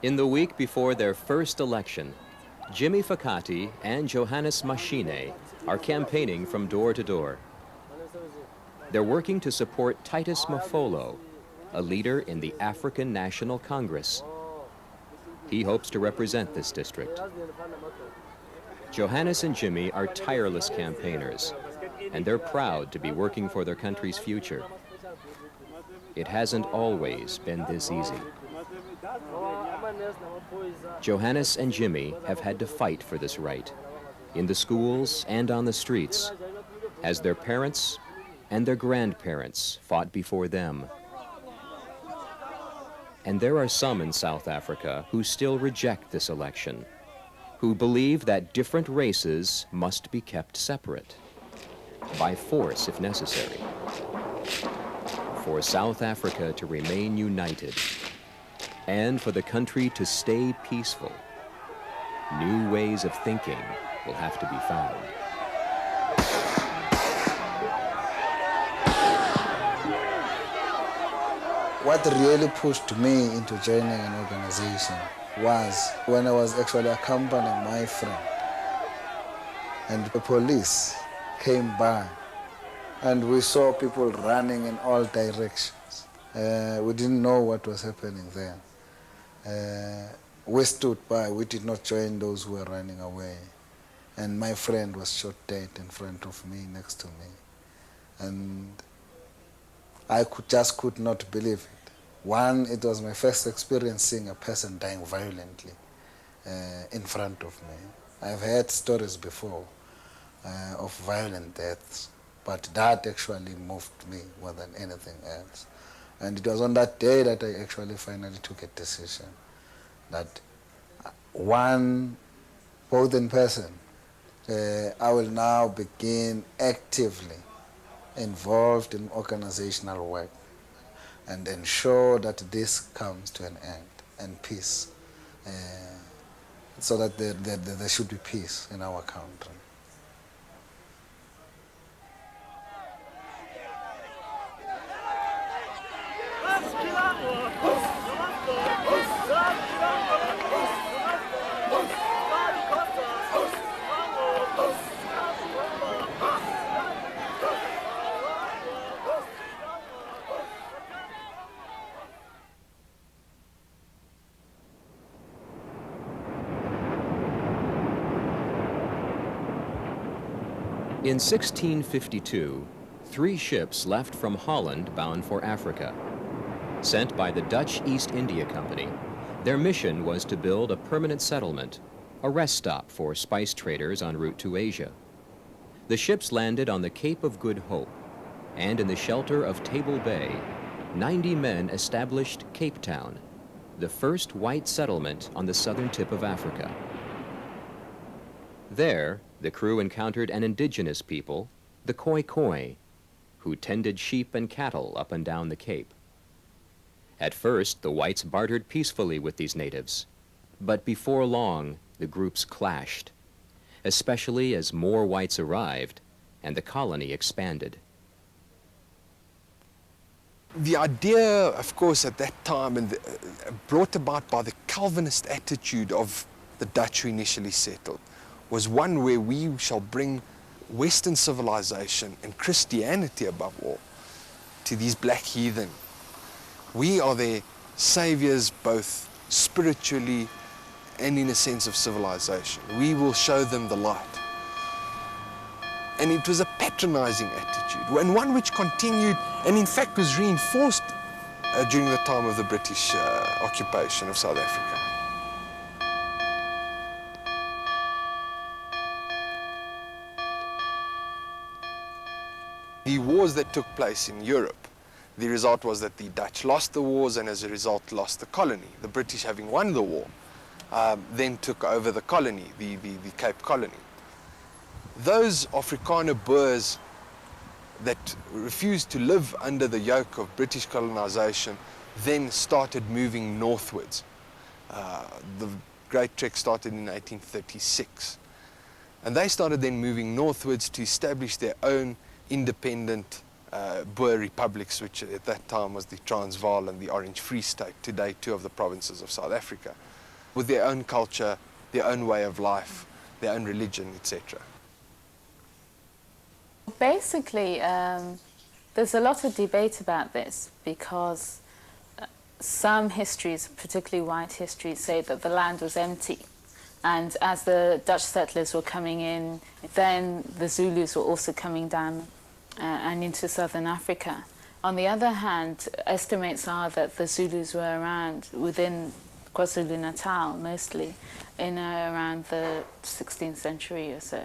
In the week before their first election, Jimmy Scafati and Johannes Machine are campaigning from door to door. They're working to support Titus Mafolo, a leader in the African National Congress. He hopes to represent this district. Johannes and Jimmy are tireless campaigners, and they're proud to be working for their country's future. It hasn't always been this easy. Johannes and Jimmy have had to fight for this right, in the schools and on the streets, as their parents and their grandparents fought before them. And there are some in South Africa who still reject this election, who believe that different races must be kept separate, by force if necessary, for South Africa to remain united, and for the country to stay peaceful. New ways of thinking will have to be found. What really pushed me into joining an organization was when I was actually accompanying my friend, and the police came by, and we saw people running in all directions. We didn't know what was happening then. We stood by, we did not join those who were running away. And my friend was shot dead in front of me, next to me. And I could not believe it. One, it was my first experience seeing a person dying violently in front of me. I've heard stories before of violent deaths, but that actually moved me more than anything else. And it was on that day that I actually finally took a decision that both in person, I will now begin actively involved in organizational work and ensure that this comes to an end and peace, so that there should be peace in our country. In 1652, 3 ships left from Holland bound for Africa. Sent by the Dutch East India Company, their mission was to build a permanent settlement, a rest stop for spice traders en route to Asia. The ships landed on the Cape of Good Hope, and in the shelter of Table Bay, 90 men established Cape Town, the first white settlement on the southern tip of Africa. There, the crew encountered an indigenous people, the Khoi, who tended sheep and cattle up and down the Cape. At first, the whites bartered peacefully with these natives, but before long, the groups clashed, especially as more whites arrived and the colony expanded. The idea, of course, at that time, brought about by the Calvinist attitude of the Dutch who initially settled, was one where we shall bring Western civilization and Christianity above all to these black heathen. We are their saviors, both spiritually and in a sense of civilization. We will show them the light. And it was a patronizing attitude, and one which continued and in fact was reinforced during the time of the British occupation of South Africa. The wars that took place in Europe, the result was that the Dutch lost the wars and as a result lost the colony. The British, having won the war, then took over the colony, the Cape Colony. Those Afrikaner Boers that refused to live under the yoke of British colonization then started moving northwards. The Great Trek started in 1836. And they started then moving northwards to establish their own independent Boer republics, which at that time was the Transvaal and the Orange Free State, today 2 of the provinces of South Africa. with their own culture, their own way of life, their own religion, etc. Basically, there's a lot of debate about this because some histories, particularly white histories, say that the land was empty. And as the Dutch settlers were coming in, then the Zulus were also coming down and into southern Africa. On the other hand, estimates are that the Zulus were around within KwaZulu-Natal mostly in around the 16th century or so.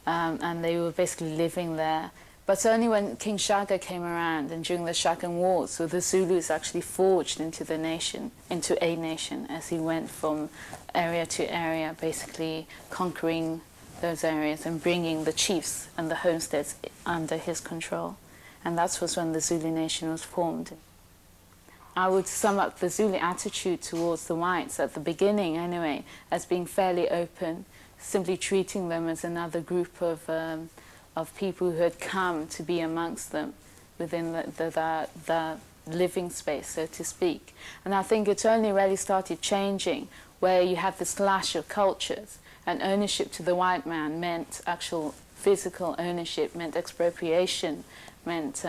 And they were basically living there. But only when King Shaka came around and during the Shakan Wars, so the Zulus actually forged into the nation, into a nation, as he went from area to area, basically conquering those areas and bringing the chiefs and the homesteads under his control. And that was when the Zulu nation was formed. I would sum up the Zulu attitude towards the whites at the beginning, anyway, as being fairly open, simply treating them as another group of people who had come to be amongst them within the living space, so to speak. And I think it only really started changing where you had this clash of cultures, and ownership to the white man meant actual physical ownership, meant expropriation, meant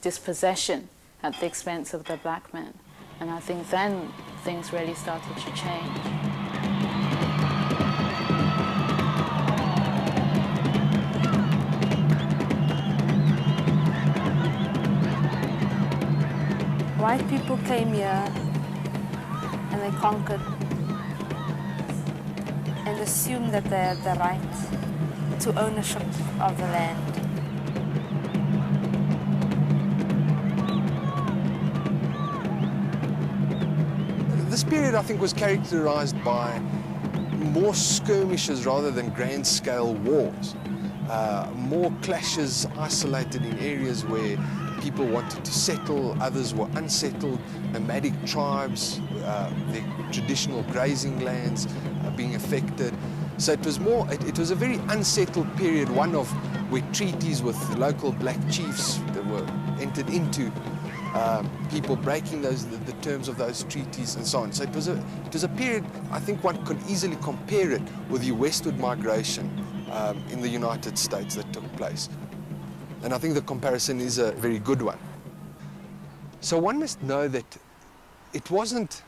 dispossession at the expense of the black man. And I think then things really started to change. White people came here and they conquered and assumed that they had the right to ownership of the land. This period, I think, was characterized by more skirmishes rather than grand-scale wars. More clashes isolated in areas where people wanted to settle, others were unsettled, nomadic tribes, their traditional grazing lands being affected. So it was it was a very unsettled period, one of where treaties with local black chiefs that were entered into, people breaking the terms of those treaties and so on. So it was a period, I think one could easily compare it with the westward migration in the United States that took place. And I think the comparison is a very good one. So one must know that it wasn't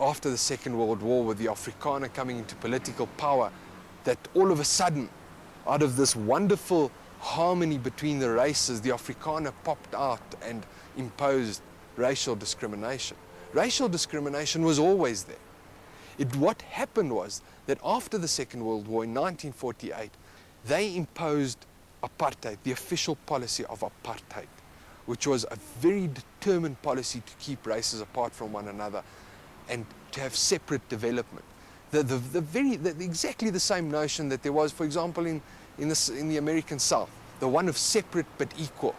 after the Second World War with the Afrikaner coming into political power that all of a sudden, out of this wonderful harmony between the races, the Afrikaner popped out and imposed racial discrimination. Racial discrimination was always there. What happened was that after the Second World War in 1948, they imposed apartheid, the official policy of apartheid, which was a very determined policy to keep races apart from one another and to have separate development. Exactly the same notion that there was, for example, in the American South, the one of separate but equal.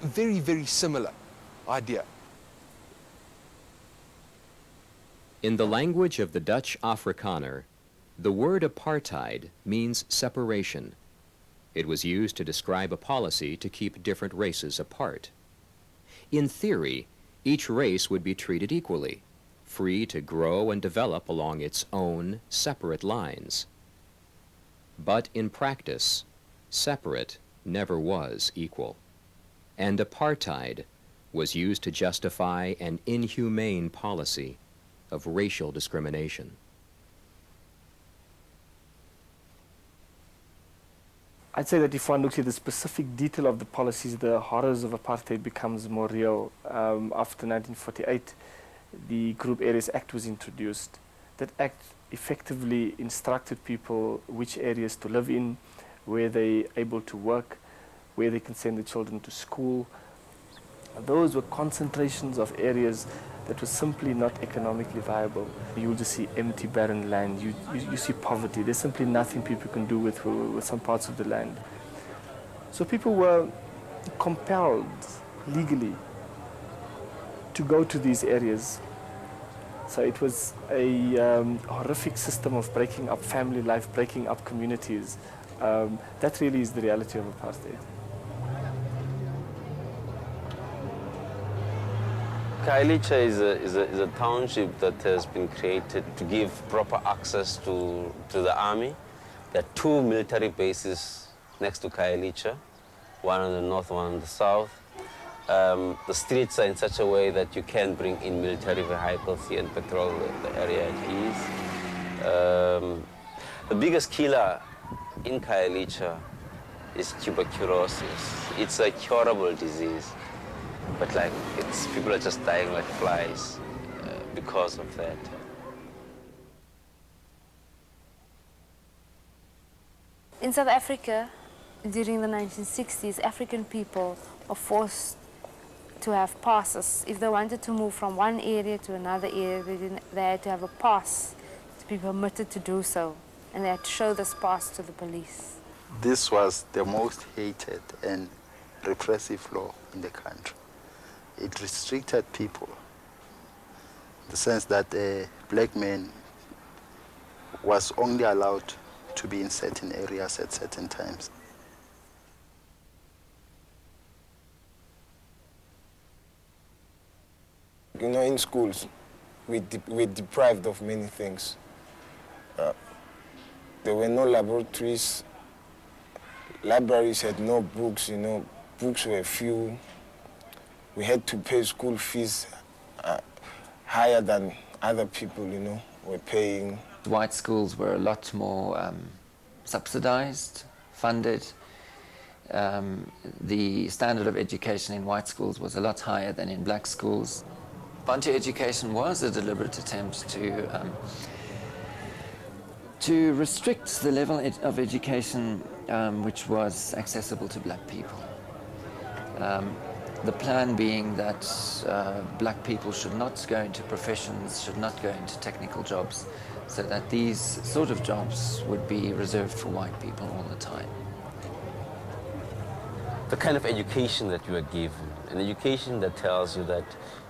Very, very similar idea. In the language of the Dutch Afrikaner, the word apartheid means separation. It was used to describe a policy to keep different races apart. In theory, each race would be treated equally, free to grow and develop along its own separate lines. But in practice, separate never was equal. And apartheid was used to justify an inhumane policy of racial discrimination. I'd say that if one looks at the specific detail of the policies, the horrors of apartheid becomes more real. After 1948, the Group Areas Act was introduced. That act effectively instructed people which areas to live in, where they're able to work, where they can send their children to school. Those were concentrations of areas that was simply not economically viable. You'll just see empty, barren land. You see poverty. There's simply nothing people can do with some parts of the land. So people were compelled legally to go to these areas. So it was a horrific system of breaking up family life, breaking up communities. That really is the reality of apartheid. Khayelitsha is a township that has been created to give proper access to the army. There are 2 military bases next to Khayelitsha, one on the north, one on the south. The streets are in such a way that you can bring in military vehicles here and patrol the area at ease. The biggest killer in Khayelitsha is tuberculosis. It's a curable disease, but like people are just dying like flies because of that. In South Africa, during the 1960s, African people were forced to have passes. If they wanted to move from one area to another area, they had to have a pass to be permitted to do so, and they had to show this pass to the police. This was the most hated and repressive law in the country. It restricted people, in the sense that a black man was only allowed to be in certain areas at certain times. You know, in schools, we're deprived of many things. There were no laboratories. Libraries had no books, you know. Books were few. We had to pay school fees higher than other people, you know, were paying. White schools were a lot more subsidized, funded. The standard of education in white schools was a lot higher than in black schools. Bantu education was a deliberate attempt to restrict the level of education which was accessible to black people. The plan being that black people should not go into professions, should not go into technical jobs, so that these sort of jobs would be reserved for white people all the time. The kind of education that you are given, an education that tells you that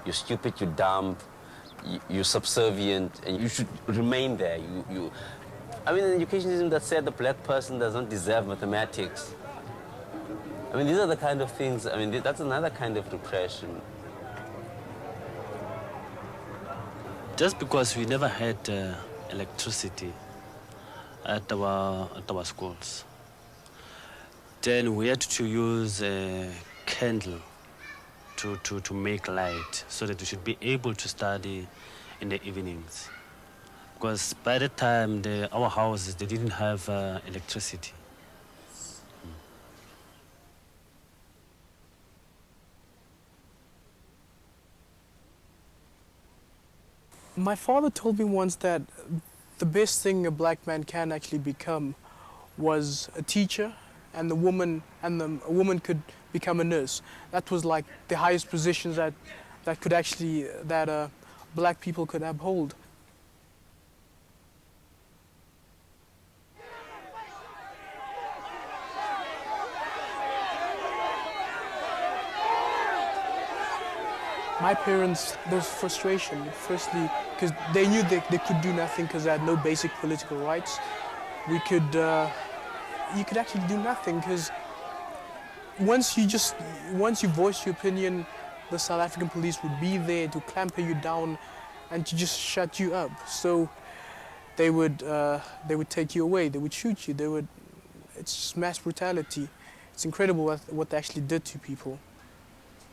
you're stupid, you're dumb, you're subservient, and you should remain there. I mean, an education that said the black person does not deserve mathematics. I mean, these are the kind of things, I mean, that's another kind of repression. Just because we never had electricity at our schools, then we had to use a candle to make light so that we should be able to study in the evenings. Because by the time our houses, they didn't have electricity. My father told me once that the best thing a black man can actually become was a teacher, and a woman could become a nurse. That was like the highest positions that black people could uphold. My parents, there was frustration, firstly, because they knew they could do nothing because they had no basic political rights. You could actually do nothing because once you voice your opinion, the South African police would be there to clamp you down and to just shut you up. So they would take you away, they would shoot you, it's just mass brutality. It's incredible what they actually did to people.